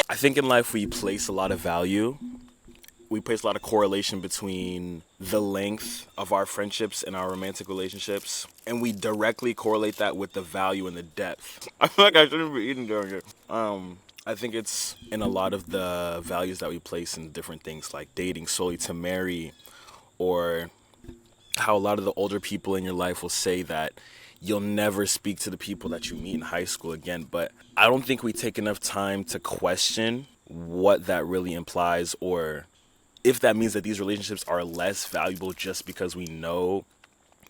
I think in life we place a lot of value. We place a lot of correlation between the length of our friendships and our romantic relationships, and we directly correlate that with the value and the depth. I feel like I shouldn't be eating during it. I think it's in a lot of the values that we place in different things, like dating solely to marry, or how a lot of the older people in your life will say that you'll never speak to the people that you meet in high school again. But I don't think we take enough time to question what that really implies, or if that means that these relationships are less valuable just because we know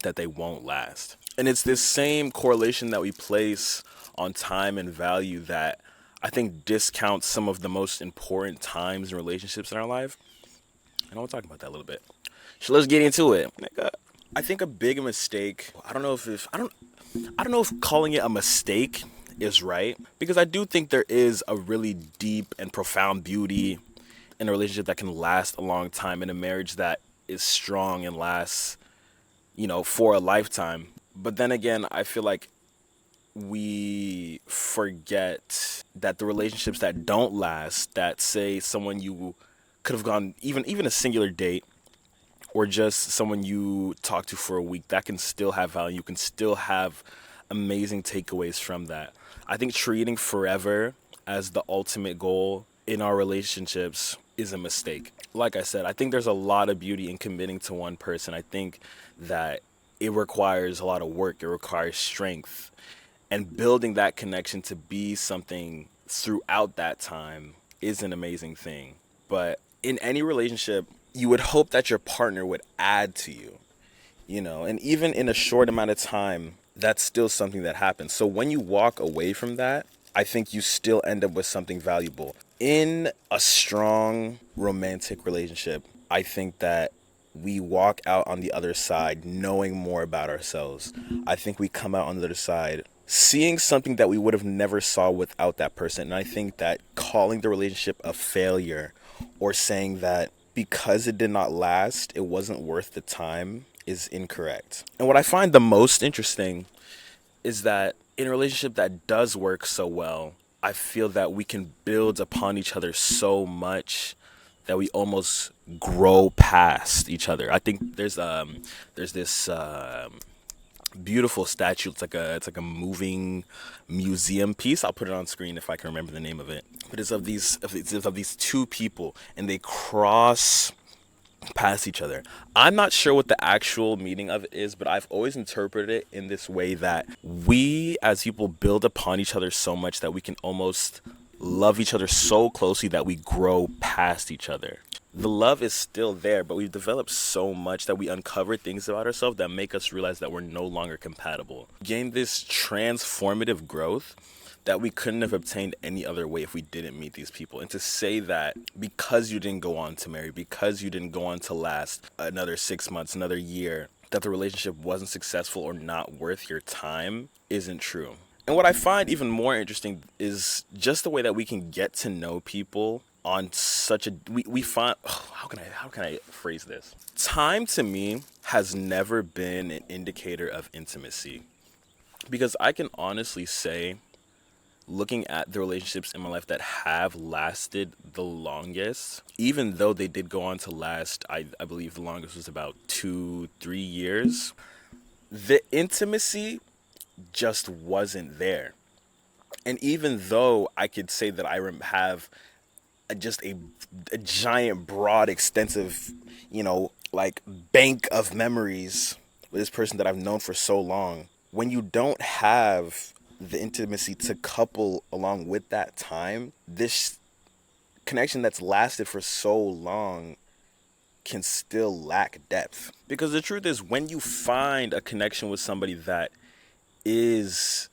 that they won't last. And it's this same correlation that we place on time and value that I think discounts some of the most important times and relationships in our life. And I want to talk about that a little bit. So let's get into it. I think a big mistake, I don't know if calling it a mistake is right, because I do think there is a really deep and profound beauty in a relationship that can last a long time, in a marriage that is strong and lasts, for a lifetime. But then again, I feel like we forget that the relationships that don't last, that say someone you could have gone even a singular date, or just someone you talk to for a week, that can still have value. You can still have amazing takeaways from that. I think treating forever as the ultimate goal in our relationships is a mistake. Like I said, I think there's a lot of beauty in committing to one person. I think that it requires a lot of work. It requires strength. And building that connection to be something throughout that time is an amazing thing. But in any relationship, you would hope that your partner would add to you, and even in a short amount of time, that's still something that happens. So when you walk away from that, I think you still end up with something valuable. In a strong romantic relationship, I think that we walk out on the other side knowing more about ourselves. I think we come out on the other side seeing something that we would have never saw without that person. And I think that calling the relationship a failure, or saying that because it did not last, it wasn't worth the time, is incorrect. And what I find the most interesting is that in a relationship that does work so well, I feel that we can build upon each other so much that we almost grow past each other. I think there's this beautiful statue. It's like a moving museum piece. I'll put it on screen if I can remember the name of it. But it's of these two people, and they cross past each other. I'm not sure what the actual meaning of it is, but I've always interpreted it in this way, that we as people build upon each other so much that we can almost love each other so closely that we grow past each other. The love is still there, but we've developed so much that we uncover things about ourselves that make us realize that we're no longer compatible. Gain this transformative growth that we couldn't have obtained any other way if we didn't meet these people. And to say that because you didn't go on to marry, because you didn't go on to last another 6 months, another year, that the relationship wasn't successful or not worth your time, isn't true. And what I find even more interesting is just the way that we can get to know people on such a, we find, how can I phrase this? Time to me has never been an indicator of intimacy, because I can honestly say, looking at the relationships in my life that have lasted the longest, even though they did go on to last, I believe the longest was about 2-3 years, the intimacy just wasn't there. And even though I could say that I have just a giant, broad, extensive, bank of memories with this person that I've known for so long, when you don't have the intimacy to couple along with that time, this connection that's lasted for so long can still lack depth. Because the truth is, when you find a connection with somebody that is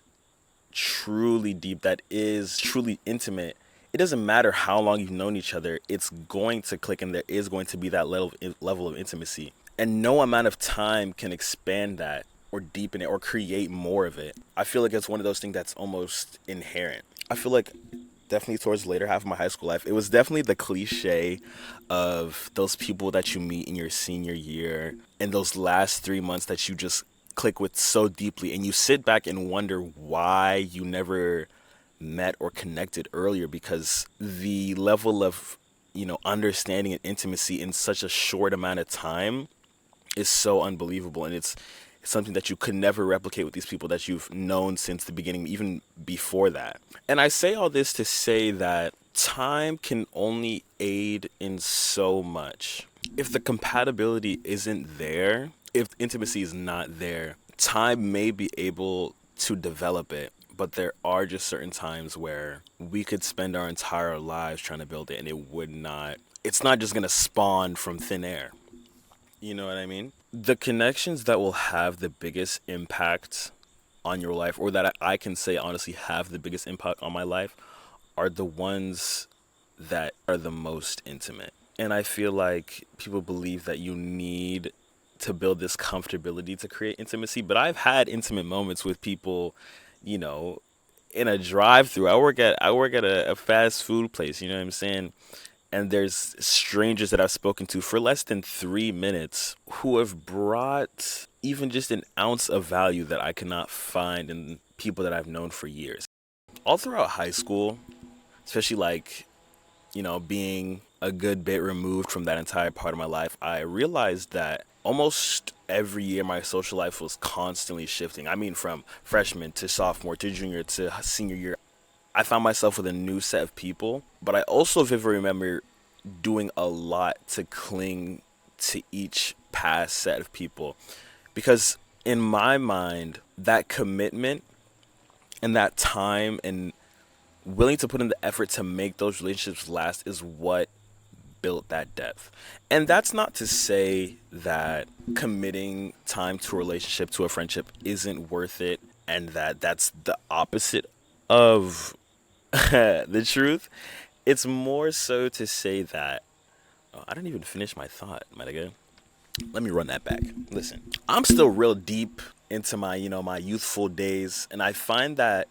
truly deep, that is truly intimate, it doesn't matter how long you've known each other, it's going to click, and there is going to be that level of intimacy. And no amount of time can expand that or deepen it or create more of it. I feel like it's one of those things that's almost inherent. I feel like definitely towards the later half of my high school life, it was definitely the cliche of those people that you meet in your senior year and those last 3 months that you just click with so deeply, and you sit back and wonder why you never met or connected earlier, because the level of, understanding and intimacy in such a short amount of time is so unbelievable. And it's something that you could never replicate with these people that you've known since the beginning, even before that. And I say all this to say that time can only aid in so much. If the compatibility isn't there, if intimacy is not there, time may be able to develop it. But there are just certain times where we could spend our entire lives trying to build it, and it's not just going to spawn from thin air. You know what I mean? The connections that will have the biggest impact on your life, or that I can say honestly have the biggest impact on my life, are the ones that are the most intimate. And I feel like people believe that you need to build this comfortability to create intimacy. But I've had intimate moments with people, you know, in a drive-through. I work at a fast food place. You know what I'm saying? And there's strangers that I've spoken to for less than 3 minutes who have brought even just an ounce of value that I cannot find in people that I've known for years. All throughout high school, especially like, being a good bit removed from that entire part of my life, I realized that almost every year my social life was constantly shifting. I mean, from freshman to sophomore to junior to senior year, I found myself with a new set of people, but I also vividly remember doing a lot to cling to each past set of people, because in my mind, that commitment and that time and willing to put in the effort to make those relationships last is what built that depth. And that's not to say that committing time to a relationship, to a friendship, isn't worth it, and that that's the opposite of the truth. It's more so to say that, oh, I didn't even finish my thought, my nigga. Let me run that back. Listen, I'm still real deep into my, my youthful days, and I find that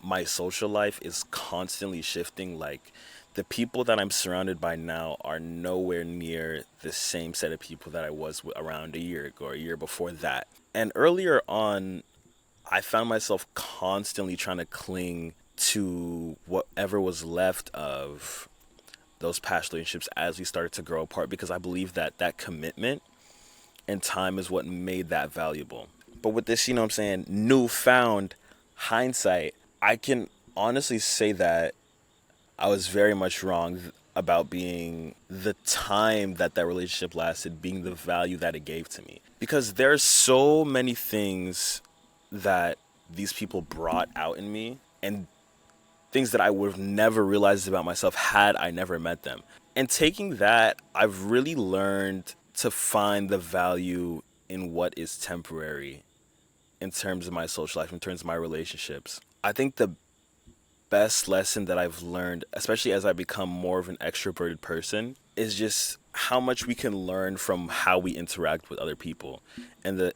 my social life is constantly shifting. Like, the people that I'm surrounded by now are nowhere near the same set of people that I was around a year ago or a year before that. And earlier on, I found myself constantly trying to cling to whatever was left of those past relationships as we started to grow apart, because I believe that that commitment and time is what made that valuable. But with this, what I'm saying, newfound hindsight, I can honestly say that I was very much wrong about being the time that that relationship lasted, being the value that it gave to me. Because there's so many things that these people brought out in me, and things that I would have never realized about myself had I never met them. And taking that, I've really learned to find the value in what is temporary in terms of my social life, in terms of my relationships. I think the best lesson that I've learned, especially as I become more of an extroverted person, is just how much we can learn from how we interact with other people. And the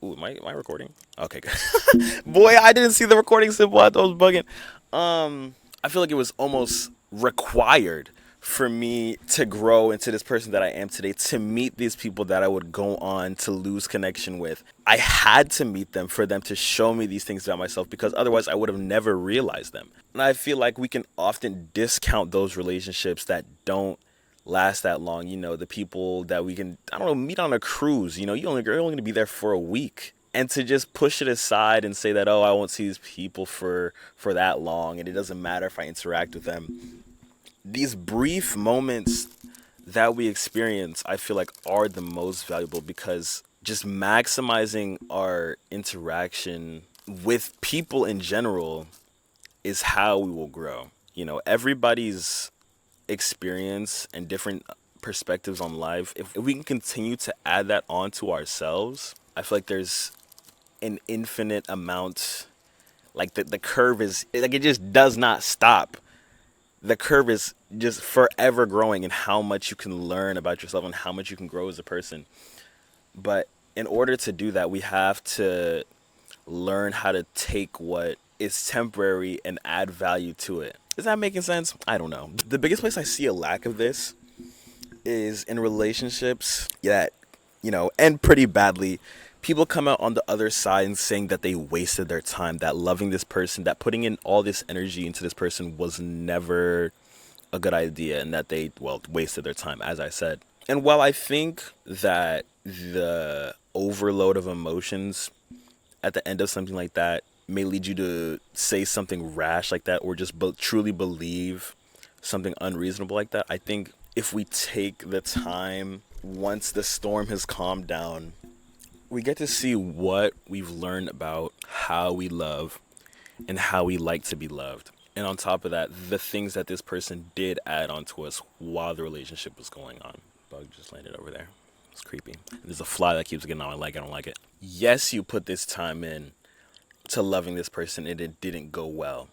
ooh, am I recording? Okay, good. Boy, I didn't see the recording symbol. I thought I was bugging. I feel like it was almost required for me to grow into this person that I am today, to meet these people that I would go on to lose connection with. I had to meet them for them to show me these things about myself, because otherwise I would have never realized them. And I feel like we can often discount those relationships that don't last that long. The people that we can, I don't know, meet on a cruise. You're only going to be there for a week. And to just push it aside and say that, oh, I won't see these people for that long, and it doesn't matter if I interact with them. These brief moments that we experience, I feel like, are the most valuable, because just maximizing our interaction with people in general is how we will grow. Everybody's experience and different perspectives on life, if we can continue to add that onto ourselves, I feel like there's an infinite amount. Like, the curve is like, it just does not stop. The curve is just forever growing in how much you can learn about yourself and how much you can grow as a person. But in order to do that, we have to learn how to take what is temporary and add value to it. Is that making sense? I don't know. The biggest place I see a lack of this is in relationships that, end pretty badly, people come out on the other side and saying that they wasted their time, that loving this person, that putting in all this energy into this person was never a good idea, and that they, well, wasted their time, as I said. And while I think that the overload of emotions at the end of something like that may lead you to say something rash like that, or just truly believe something unreasonable like that, I think if we take the time once the storm has calmed down, we get to see what we've learned about how we love and how we like to be loved. And on top of that, the things that this person did add on to us while the relationship was going on. Bug just landed over there. It's creepy. There's a fly that keeps getting on my leg. I don't like it. Yes, you put this time in to loving this person and it didn't go well.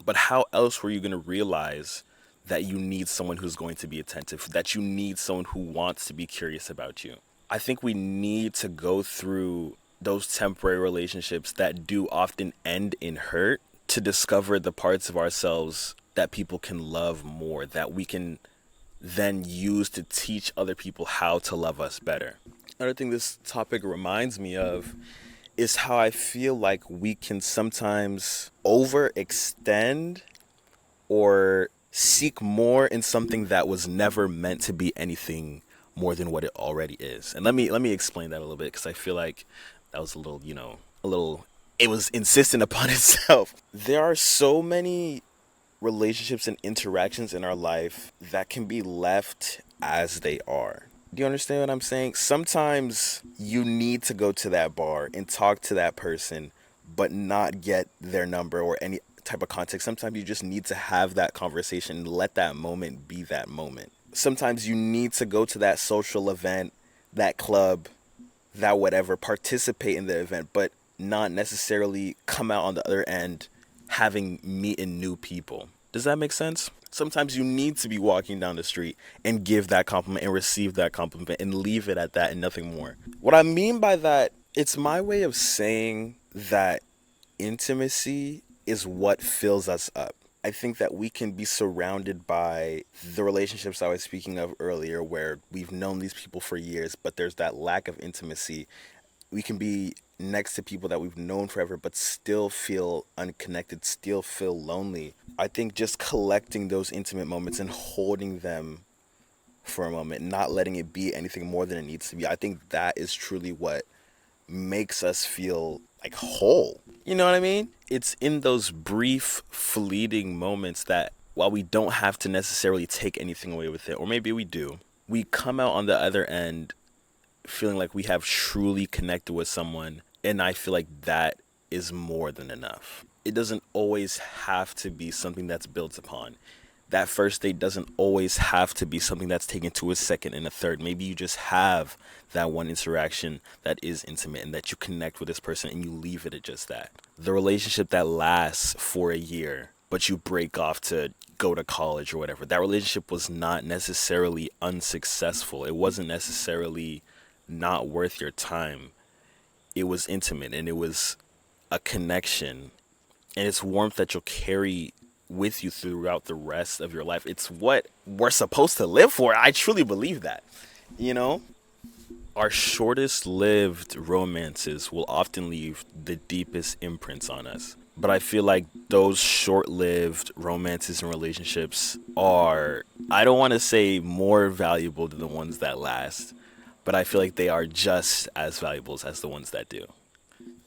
But how else were you going to realize that you need someone who's going to be attentive, that you need someone who wants to be curious about you? I think we need to go through those temporary relationships that do often end in hurt to discover the parts of ourselves that people can love more, that we can then use to teach other people how to love us better. Another thing this topic reminds me of is how I feel like we can sometimes overextend or seek more in something that was never meant to be anything more than what it already is. And let me explain that a little bit, because I feel like that was a little, it was insistent upon itself. There are so many relationships and interactions in our life that can be left as they are. Do you understand what I'm saying? Sometimes you need to go to that bar and talk to that person, but not get their number or any type of context. Sometimes you just need to have that conversation and let that moment be that moment. Sometimes you need to go to that social event, that club, that whatever, participate in the event, but not necessarily come out on the other end having meeting new people. Does that make sense? Sometimes you need to be walking down the street and give that compliment and receive that compliment and leave it at that and nothing more. What I mean by that, it's my way of saying that intimacy is what fills us up. I think that we can be surrounded by the relationships I was speaking of earlier, where we've known these people for years, but there's that lack of intimacy. We can be next to people that we've known forever, but still feel unconnected, still feel lonely. I think just collecting those intimate moments and holding them for a moment, not letting it be anything more than it needs to be, I think that is truly what makes us feel like whole. You know what I mean? It's in those brief, fleeting moments that, while we don't have to necessarily take anything away with it, or maybe we do, we come out on the other end feeling like we have truly connected with someone, and I feel like that is more than enough. It doesn't always have to be something that's built upon. That first date doesn't always have to be something that's taken to a second and a third. Maybe you just have that one interaction that is intimate and that you connect with this person and you leave it at just that. The relationship that lasts for a year, but you break off to go to college or whatever, that relationship was not necessarily unsuccessful. It wasn't necessarily not worth your time. It was intimate and it was a connection, and it's warmth that you'll carry with you throughout the rest of your life. It's what we're supposed to live for. I truly believe that. You know, our shortest lived romances will often leave the deepest imprints on us. But I feel like those short-lived romances and relationships are, I don't want to say more valuable than the ones that last, but I feel like they are just as valuable as the ones that do.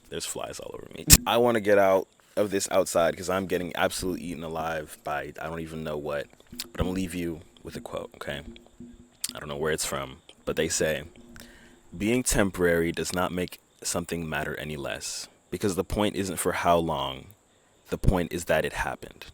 There's flies all over me. I want to get out of this outside because I'm getting absolutely eaten alive by I don't even know what. But I'm going to leave you with a quote, okay? I don't know where it's from, but they say, being temporary does not make something matter any less, because the point isn't for how long, the point is that it happened.